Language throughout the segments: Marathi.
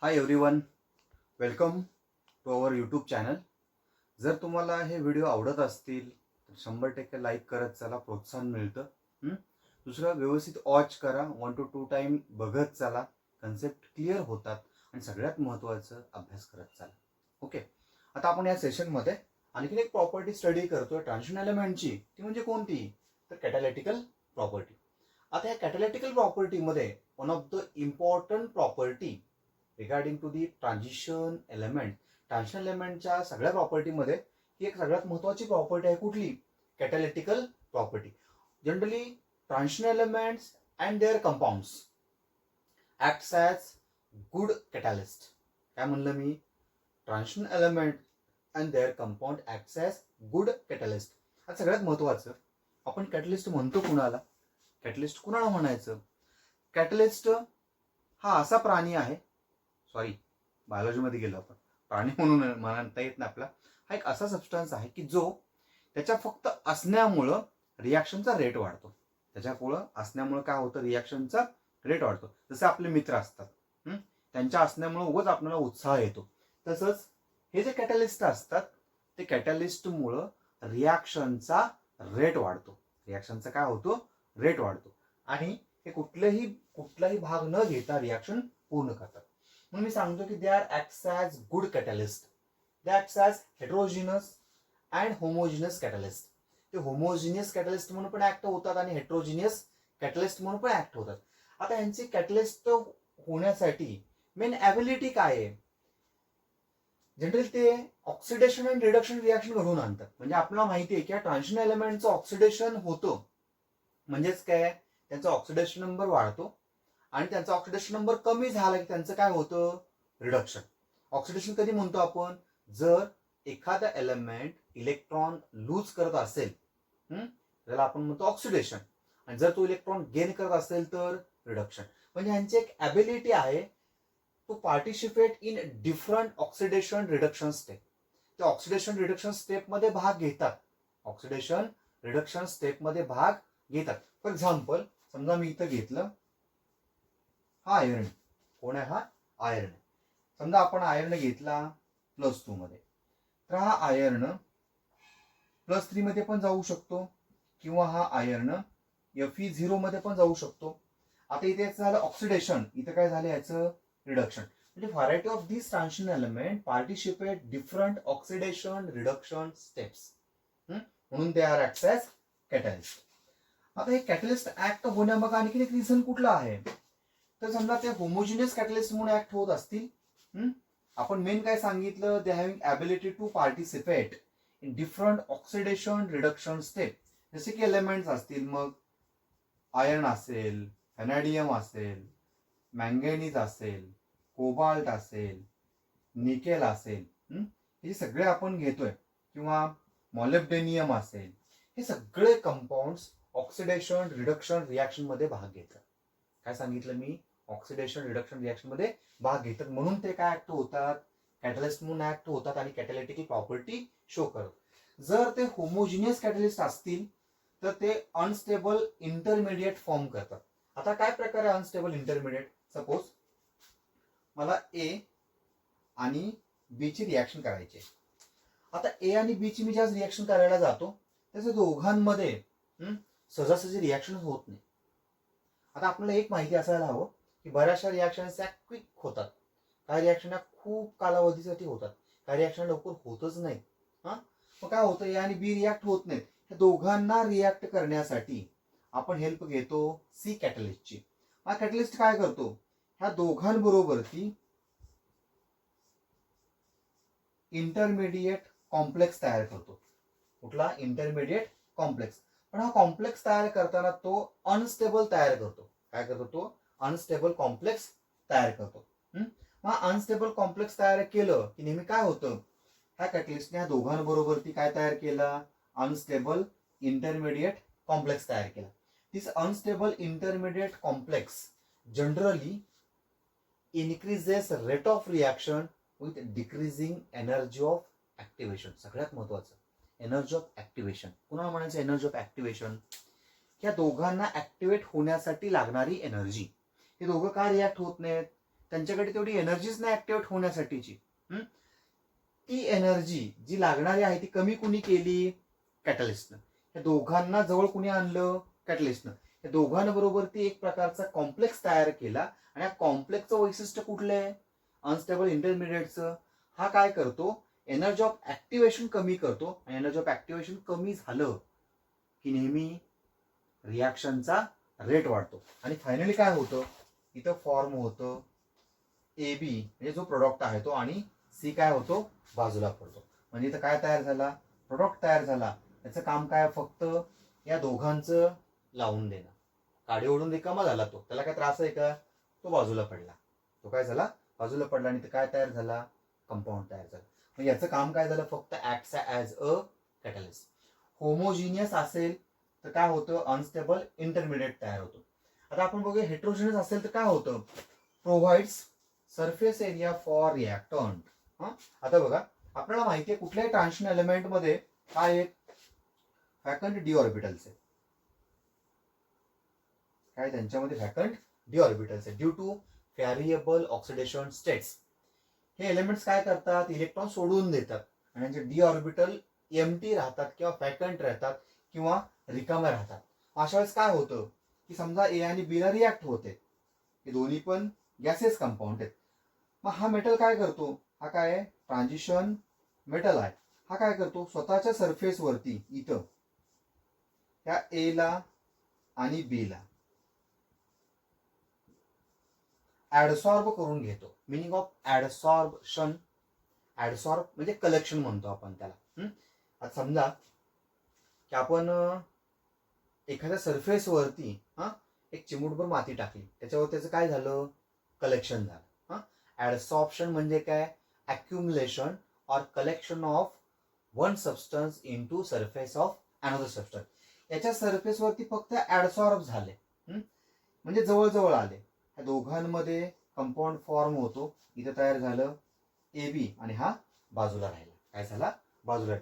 High everyone, welcome to our YouTube channel. जर तुम्हाला हे व्हिडिओ आवडत असतील तर 100% लाईक करत चला, प्रोत्साहन मिळतं. दुसरं, व्यवस्थित वॉच करा, 1 to 2 टाइम बघत चला, कन्सेप्ट क्लिअर होतात आणि सगळ्यात महत्त्वाचं अभ्यास करत चला. ओके, आता आपण या सेशनमध्ये आणखीन एक प्रॉपर्टी स्टडी करतोय ट्रान्झिशन एलिमेंटची. ती म्हणजे कोणती? तर कॅटॅलिटिकल प्रॉपर्टी. आता या कॅटॅलिटिकल प्रॉपर्टीमध्ये one of the important property regarding to the transition element. Transition एलिमेंटच्या सगळ्या प्रॉपर्टीमध्ये ही एक सगळ्यात महत्त्वाची प्रॉपर्टी आहे. कुठली? Catalytical property. Generally transition elements and their compounds acts as good catalyst. काय म्हणलं मी? Transition element and their compound acts as good catalyst. आता सगळ्यात महत्त्वाचं, आपण कॅटलिस्ट म्हणतो कुणाला? कॅटलिस्ट कुणाला म्हणायचं? कॅटलिस्ट हा असा प्राणी आहे, सॉरी बायोलॉजीमध्ये गेलो आपण, प्राणी म्हणून म्हणता येत नाही आपला. हा एक असा सबस्टन्स आहे की जो त्याच्या फक्त असण्यामुळं रिॲक्शनचा रेट वाढतो. त्याच्यामुळं असण्यामुळं काय होतं? रिॲक्शनचा रेट वाढतो. जसे आपले मित्र असतात, त्यांच्या असण्यामुळं उगाच आपल्याला उत्साह येतो. तसंच हे जे कॅटॅलिस्ट असतात ते कॅटॅलिस्टमुळं रिॲक्शनचा रेट वाढतो. रिॲक्शनचा काय होतो? रेट वाढतो. आणि हे कुठलाही भाग न घेता रिॲक्शन पूर्ण करतात. म्हणून मी सांगतो की दे are acts as good catalyst. They acts as heterogeneous and homogeneous catalyst. ते होमोजिनियस कॅटॅलिस्ट म्हणून पण ऍक्ट होतात आणि हेट्रोजिनियस कॅटॅलिस्ट म्हणून पण ऍक्ट होतात. आता यांची कॅटॅलिस्ट होण्यासाठी मेन ॲबिलिटी काय आहे? जनरली ते ऑक्सिडेशन अँड रिडक्शन रिॲक्शन घडवून आणतात. म्हणजे आपल्याला माहिती आहे की या ट्रान्झिशन एलिमेंटचं ऑक्सिडेशन होतं, म्हणजेच काय? त्यांचा ऑक्सिडेशन नंबर वाढतो आणि त्यांचा ऑक्सिडेशन नंबर कमी झाला की त्यांचं काय होतं? रिडक्शन. ऑक्सिडेशन कधी म्हणतो आपण? जर एखादा एलिमेंट इलेक्ट्रॉन लूज करत असेल त्याला आपण म्हणतो ऑक्सिडेशन, आणि जर तो इलेक्ट्रॉन गेन करत असेल तर रिडक्शन. म्हणजे ह्यांची एक ॲबिलिटी आहे to participate in different oxidation reduction step. ते ऑक्सिडेशन रिडक्शन स्टेपमध्ये भाग घेतात. ऑक्सिडेशन रिडक्शन स्टेपमध्ये भाग घेतात. फॉर एक्झाम्पल, समजा मी इथं घेतलं हा आयर्न. कोण आहे हा? आयर्न. समजा आपण आयर्न घेतला +2 मध्ये, तर हा आयर्न +3 मध्ये पण जाऊ शकतो, किंवा हा आयर्न Fe0 मध्ये पण जाऊ शकतो. आता इथे झालं ऑक्सिडेशन, इथं काय झालं? याचं रिडक्शन. म्हणजे variety of this transition element participate different oxidation reduction steps, म्हणून they are acts as catalyst. आता हे कॅटलिस्ट ऍक्ट होण्यामागे आणखी एक रिझन कुठला आहे? तर समजा ते होमोजिनियस कॅटलिस्ट म्हणून ऍक्ट होत असतील. आपण मेन काय सांगितलं? They having ability to participate in different oxidation reduction step. जसे की एलिमेंट्स असतील, मग आयर्न असेल, व्हॅनॅडियम असेल, मँगॅनीज असेल, कोबाल्ट असेल, निकेल असेल, हे सगळे आपण घेतोय, किंवा मॉलिब्डेनियम असेल. हे सगळे कंपाऊंड्स ऑक्सिडेशन रिडक्शन रिॲक्शन मध्ये भाग घेतात. काय सांगितलं मी? ऑक्सिडेशन रिडक्शन रिॲक्शन मध्ये भाग घेतात, म्हणून ते काय ऍक्ट होतात? कॅटलिस्ट म्हणून ऍक्ट होतात आणि कॅटॅलिटिकल प्रॉपर्टी शो करतात. जर ते होमोजिनियस कॅटलिस्ट असतील तर ते अनस्टेबल इंटरमिडिएट फॉर्म करतात. आता काय प्रकार आहे अनस्टेबल इंटरमिडिएट? सपोज मला ए आणि बी ची रिॲक्शन करायची. आता ए आणि बी ची मी ज्या रिॲक्शन करायला जातो त्याच्या दोघांमध्ये सहजासहजी रिॲक्शन होत नाही. आता आपल्याला एक माहिती असायला हवं की बऱ्याचशा रिॲक्शन्स या क्विक होतात, काही रिॲक्शन या खूप कालावधीसाठी होतात, काही रिॲक्शन लवकर होतच नाहीत. मग काय होतं? ए आणि बी रिॲक्ट होत नाहीत. या दोघांना रिॲक्ट करण्यासाठी आपण हेल्प घेतो सी कॅटलिस्टची. हा कॅटलिस्ट काय करतो? ह्या दोघांबरोबरती इंटरमिडिएट कॉम्प्लेक्स तयार करतो. कुठला? Intermediate complex. पण हा कॉम्प्लेक्स तयार करताना तो अनस्टेबल तयार करतो. काय करतो? तो अनस्टेबल कॉम्प्लेक्स तयार करतो. मग अनस्टेबल कॉम्प्लेक्स तयार केलं की नेहमी काय होतं? ह्या कॅटलिस्टने ह्या दोघांबरोबर ती काय तयार केला? अनस्टेबल इंटरमिडिएट कॉम्प्लेक्स तयार केला. This unstable intermediate complex generally increases rate of reaction with decreasing energy of activation. सगळ्यात महत्वाचं, एनर्जी ऑफ ऍक्टिव्हेशन. कुणाला म्हणायचं एनर्जी ऑफ ऍक्टिव्हेशन? या दोघांना ऍक्टिव्हेट होण्यासाठी लागणारी एनर्जी. हे दोघं का रिॲक्ट होत नाहीत? त्यांच्याकडे तेवढी एनर्जीच नाही ऍक्टिवेट होण्यासाठीची. ती एनर्जी जी लागणारी आहे ती कमी कुणी केली? कॅटलिस्टनं. या दोघांना जवळ कुणी आणलं? कॅटलिस्टनं. या दोघांबरोबर ती एक प्रकारचा कॉम्प्लेक्स तयार केला आणि या कॉम्प्लेक्सचं वैशिष्ट्य कुठलं आहे? अनस्टेबल इंटरमिडिएटचं. हा काय करतो? एनर्जी ऑफ ऍक्टिव्हेशन कमी करतो आणि एनर्जी ऑफ ऍक्टिव्हेशन कमी झालं की नेहमी रिॲक्शनचा रेट वाढतो आणि फायनली काय होतं? इथं फॉर्म होतं AB म्हणजे जो प्रोडक्ट आहे तो, आणि C काय होतो? बाजूला पडतो. म्हणजे इथं काय तयार झाला? प्रोडक्ट तयार झाला. याचं काम काय? फक्त या दोघांचं लावून देणं. काडी ओढून रिकामा झाला तो. त्याला काय त्रास आहे का? तो बाजूला पडला. तो काय झाला? बाजूला पडला आणि काय तयार झाला? कंपाऊंड तयार झाला. म्हणजे याचं काम काय झालं? फक्त acts as a catalyst. Homogeneous असेल तर काय होतं? अनस्टेबल इंटरमिडिएट तयार होतो. आता आपण बघूया हेट्रोजिनियस असेल तर काय होतं? Provides surface area for reactant. आता बघा, आपल्याला माहिती आहे कुठल्याही ट्रान्झिशन एलिमेंट मध्ये काय आहेत? व्हॅकंट डी ऑर्बिटल्स आहेत. काय त्यांच्यामध्ये? व्हॅकंट डी ऑर्बिटल्स आहेत. Due two variable oxidation states हे एलिमेंट्स काय करतात? इलेक्ट्रॉन सोडून देतात आणि त्यांचे डी ऑर्बिटल एम्प्टी राहतात किंवा व्हॅकंट राहतात किंवा रिकामे राहतात. अशा वेळेस काय होतं की समजा ए आणि बी ला रिॲक्ट होते, हे दोन्ही पण गॅसेस कंपाऊंड आहेत. मग हा मेटल काय करतो? हा काय आहे? ट्रान्झिशन मेटल आहे. हा काय करतो? स्वतःच्या सरफेस वरती इथं त्या ए ला आणि बी ला ऍडसॉर्ब करून घेतो. Meaning of ऍडसॉर्बशन. ऍडसॉर्ब म्हणजे कलेक्शन म्हणतो आपण त्याला. आता समजा की आपण एखाद्या सरफेस वरती एक चिमूटभर माती टाकली, त्याच्यावर त्याचं काय झालं? कलेक्शन झालं. ऍडसॉर्प्शन म्हणजे काय? Accumulation or collection of one substance into surface of another substance. याच्या सरफेस वरती फक्त ऍडसॉर्ब झाले, म्हणजे जवळजवळ आले. या दोघांमध्ये कंपाऊंड फॉर्म होतो. इथे तयार झालं AB आणि हा बाजूला राहिला. काय झाला? बाजूला.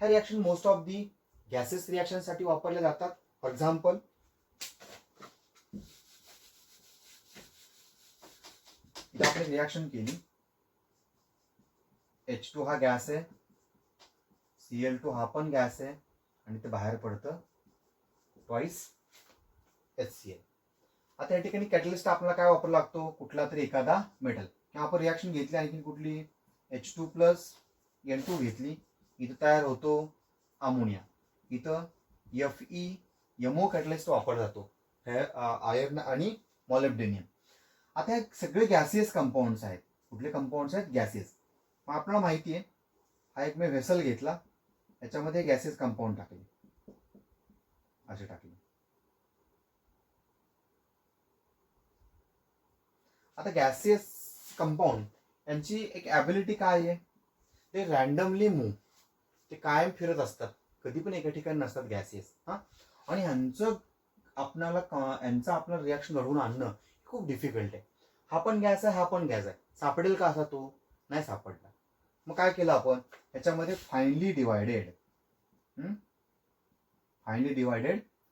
ह्या reaction most of the gases reaction साठी वापरल्या जातात. फॉर एक्झाम्पल, इथे आपण रिॲक्शन केली. H2 हा गॅस आहे, Cl2 हा पण गॅस आहे आणि ते बाहेर पडतं ट्वाइस HCl. आता या ठिकाणी कॅटलिस्ट आपल्याला काय वापरावा लागतो? कुठला तरी एखादा मेटल. किंवा आपण रिॲक्शन घेतली आणखी कुठली? H2 प्लस N2 घेतली. इथं तयार होतो अमोनिया. इथं FeMO कॅटलिस्ट वापरला जातो, आयर्न आणि मॉलिब्डेनियम. आता हे सगळे गॅसियस कंपाऊंड्स आहेत. कुठले कंपाऊंड्स आहेत? गॅसियस. मग आपल्याला माहिती आहे, हा एक मी व्हेसल घेतला, याच्यामध्ये गॅसियस कंपाऊंड टाकले, असे टाकले. आता गॅसियस कंपाऊंड यांची एक ॲबिलिटी काय आहे? ते रॅन्डमली मूव्ह, ते कायम फिरत असतात, कधी पण एका ठिकाणी नसतात गॅसियस. आणि यांचं आपल्याला रिॲक्शन घडवून आणणं खूप डिफिकल्ट आहे. हा पण गॅस आहे, हा पण गॅस आहे. सापडेल का असा तो? नाही सापडला. मग काय केलं आपण? याच्यामध्ये फाईनली डिवायडेड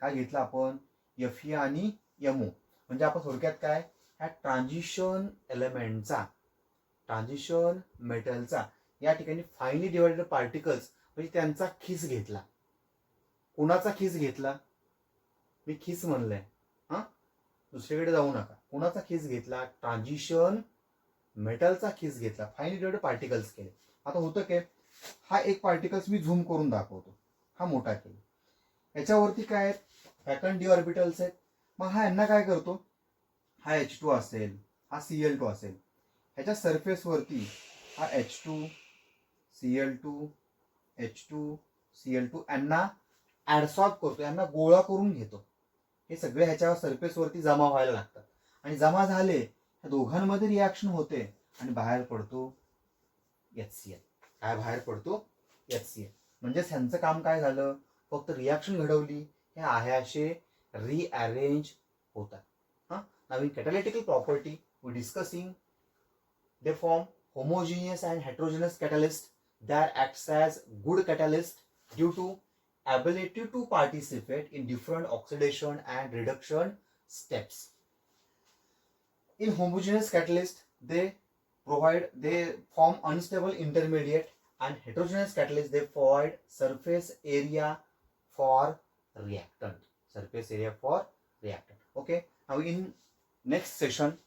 काय घेतलं आपण? Fe आणि MO. म्हणजे आपण थोडक्यात काय, ह्या ट्रान्झिशन एलिमेंटचा, ट्रान्झिशन मेटलचा या ठिकाणी फाईनली डिवायडेड पार्टिकल्स म्हणजे त्यांचा खिस घेतला. कोणाचा खिस घेतला? मी खिस म्हणलंय, दुसरीकडे जाऊ नका. कोणाचा खिस घेतला? ट्रान्झिशन मेटलचा खिस घेतला, फाईनली डिवायडेड पार्टिकल्स केले. आता होतं काय, हा एक पार्टिकल्स मी झूम करून दाखवतो, हा मोठा केला. याच्यावरती काय आहेत? व्हॅकंट डी ऑर्बिटल्स आहेत. मग हा यांना काय करतो? हा H2 असेल, हा Cl2 असेल, ह्याच्या सरफेस वरती हा H2 Cl2 H2 Cl2 यांना ऍडसॉर्ब करतो, यांना गोळा करून घेतो. हे सगळे ह्याच्या सरफेस वरती जमा व्हायला लागतात आणि जमा झाले ह्या दोघांमध्ये रिॲक्शन होते आणि बाहेर पडतो HCl. काय बाहेर पडतो? HCl. म्हणजेच ह्यांचं काम काय झालं? फक्त रिॲक्शन घडवली, हे आहे असे रिअरेंज होतात. नवीन catalytical property we discussing, they form homogeneous and heterogeneous catalyst that acts as good catalyst due to ability to participate in different oxidation and reduction steps. In homogeneous catalyst, they form unstable intermediate, and heterogeneous catalysts, they provide surface area for reactant. Okay, now in next session